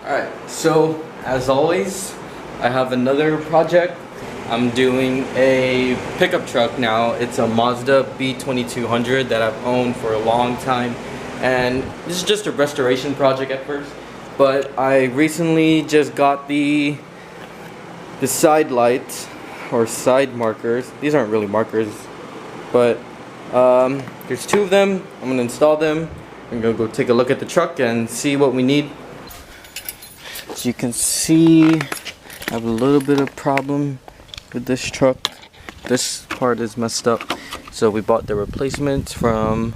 Alright, so as always, I have another project. I'm doing a pickup truck now. It's a Mazda B2200 that I've owned for a long time. And this is just a restoration project at first. But I recently just got the side lights, or side markers. These aren't really markers, but there's two of them. I'm going to install them. I'm going to go take a look at the truck and see what we need. As you can see, I have a little bit of problem with this truck. This part is messed up, so we bought the replacements from,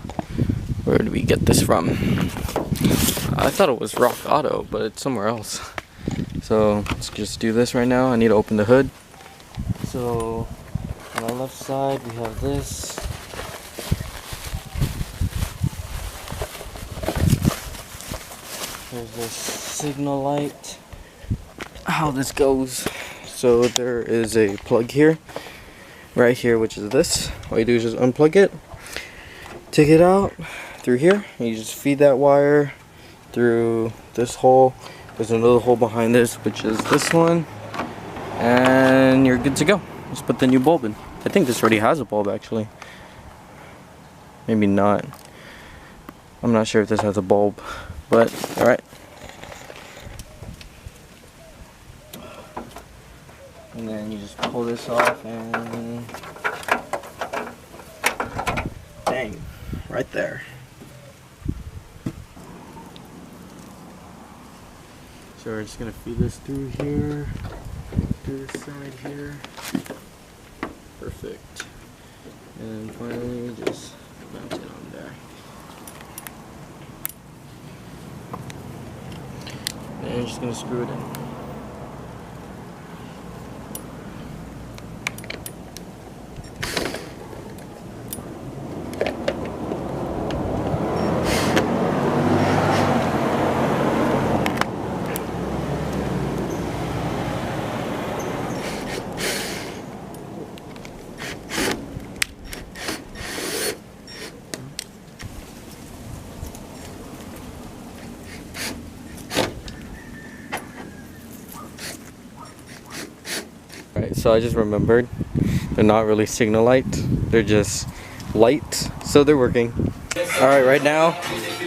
where did we get this from? I thought it was Rock Auto, but it's somewhere else. So let's just do this right now. I need to open the hood. So on the left side we have this. There's this signal light. How this goes. So there is a plug here, right here, which is this. All you do is just unplug it, take it out through here, and you just feed that wire through this hole. There's another hole behind this, which is this one, and you're good to go. Just put the new bulb in. I think this already has a bulb, actually. Maybe not. I'm not sure if this has a bulb, but alright. And then you just pull this off and bang, right there. So we're just gonna feed this through here, through the side here. Perfect. And finally just mount it on there. And you're just gonna screw it in. Alright, so I just remembered, they're not really signal light, they're just light, so they're working. Alright, right now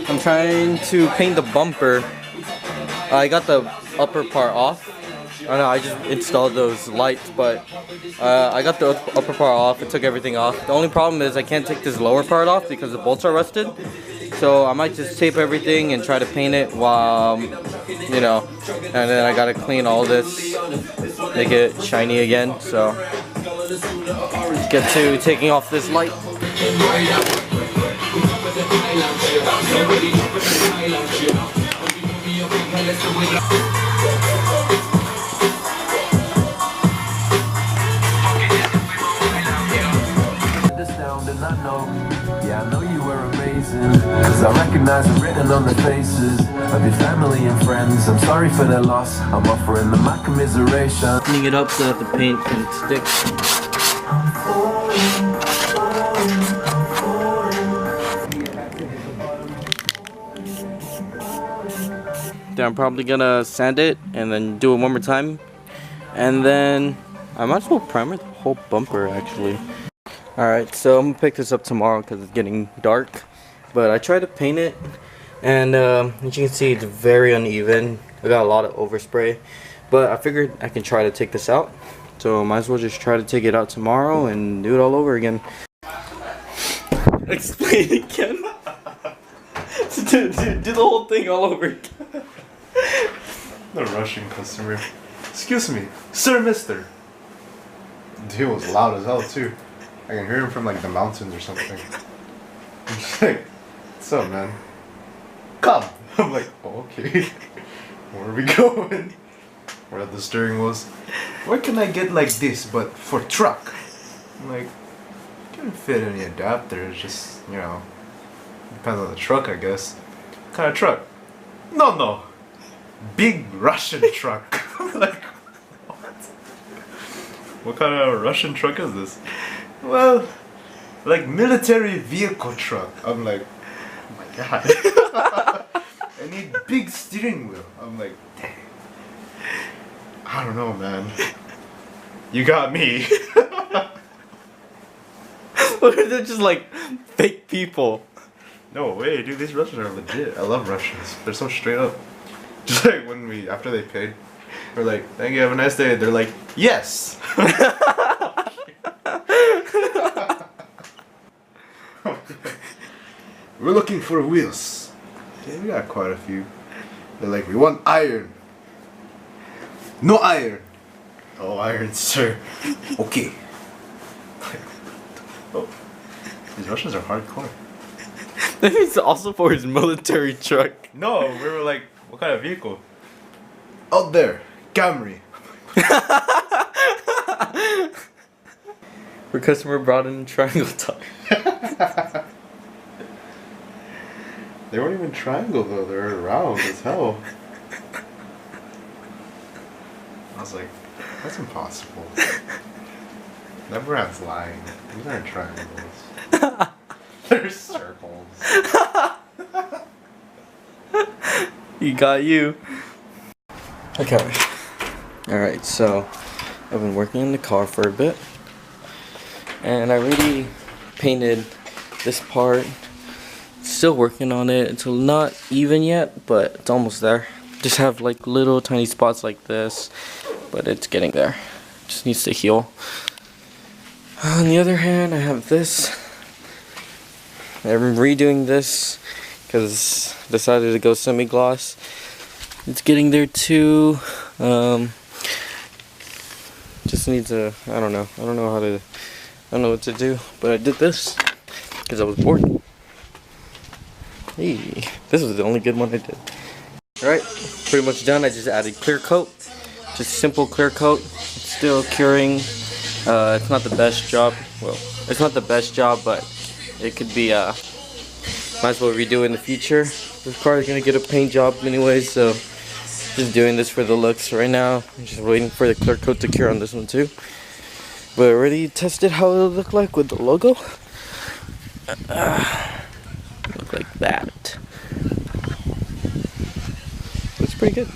I'm trying to paint the bumper. I got the upper part off. I know I just installed those lights, but I got the upper part off. It took everything off. The only problem is I can't take this lower part off because the bolts are rusted. So I might just tape everything and try to paint it while, you know, and then I gotta clean all this, make it shiny again. So let's get to taking off this light. Yeah, I know you were amazing, cause I recognize it written on the faces of your family and friends. I'm sorry for their loss, I'm offering them my commiseration. Cleaning it up so that the paint can stick. Then I'm probably gonna sand it and then do it one more time. And then I might as well primer the whole bumper actually. Alright, so I'm gonna pick this up tomorrow because it's getting dark. But I tried to paint it, and as you can see, it's very uneven. I got a lot of overspray, but I figured I can try to take this out. So I might as well just try to take it out tomorrow and do it all over again. Explain again. do the whole thing all over again. The Russian customer. Excuse me, sir, mister. Dude was loud as hell too. I can hear him from like the mountains or something. I'm just like, what's up, man? Come. I'm like, oh, okay. Where are we going? Where the steering was. Where can I get like this, but for truck? I'm like, can't fit any adapter. It's just, you know, depends on the truck, I guess. What kind of truck? No. Big Russian truck. I'm like, what kind of Russian truck is this? Well, like military vehicle truck. I'm like, oh my god. I need big steering wheel. I'm like, dang. I don't know, man. You got me. What are they just like fake people? No way, dude. These Russians are legit. I love Russians. They're so straight up. Just like when after they paid, we're like, thank you, have a nice day. They're like, yes. We're looking for wheels. Yeah, we got quite a few. They're like, we want iron. No iron. No iron, sir. Okay. Oh, these Russians are hardcore. Maybe it's also for his military truck. No, we were like, what kind of vehicle? Out there, Camry. Our customer brought in a triangle tire. They weren't even triangle though, they were round as hell. I was like, that's impossible. That brand's lying. These aren't triangles. They're circles. He got you. Okay. Alright, so I've been working in the car for a bit. And I already painted this part. Still working on it. It's not even yet, but it's almost there. Just have like little tiny spots like this, but it's getting there. Just needs to heal. On the other hand, I have this. I'm redoing this because I decided to go semi-gloss. It's getting there too. Just needs a, I don't know what to do, but I did this because I was bored. Hey, this was the only good one I did. Alright, pretty much done. I just added clear coat. Just simple clear coat. It's still curing. It's not the best job. Well, it's not the best job, but it could be, might as well redo in the future. This car is gonna get a paint job anyways, so just doing this for the looks right now. I'm just waiting for the clear coat to cure on this one too. But I already tested how it'll look like with the logo. Look like that. Looks pretty good.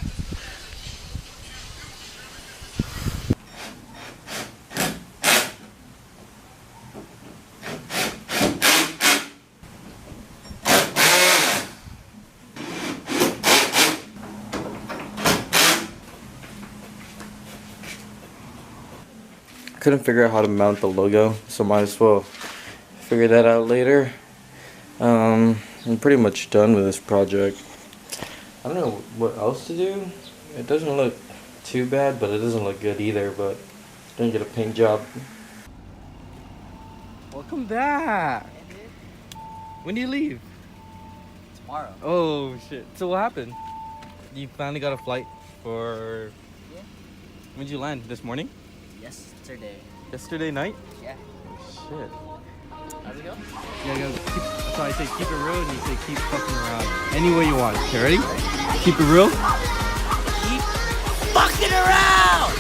Couldn't figure out how to mount the logo, so might as well figure that out later. I'm pretty much done with this project. I don't know what else to do. It doesn't look too bad, but it doesn't look good either, but didn't get a paint job. Welcome back! When do you leave? Tomorrow. Oh shit. So what happened? You finally got a flight for... Yeah. When did you land? This morning? Yesterday. Yesterday night? Yeah. Oh shit. How's it going? Yeah, go. That's why I say keep it real and you say keep fucking around. Any way you want. Okay, ready? Keep it real. Keep fucking around!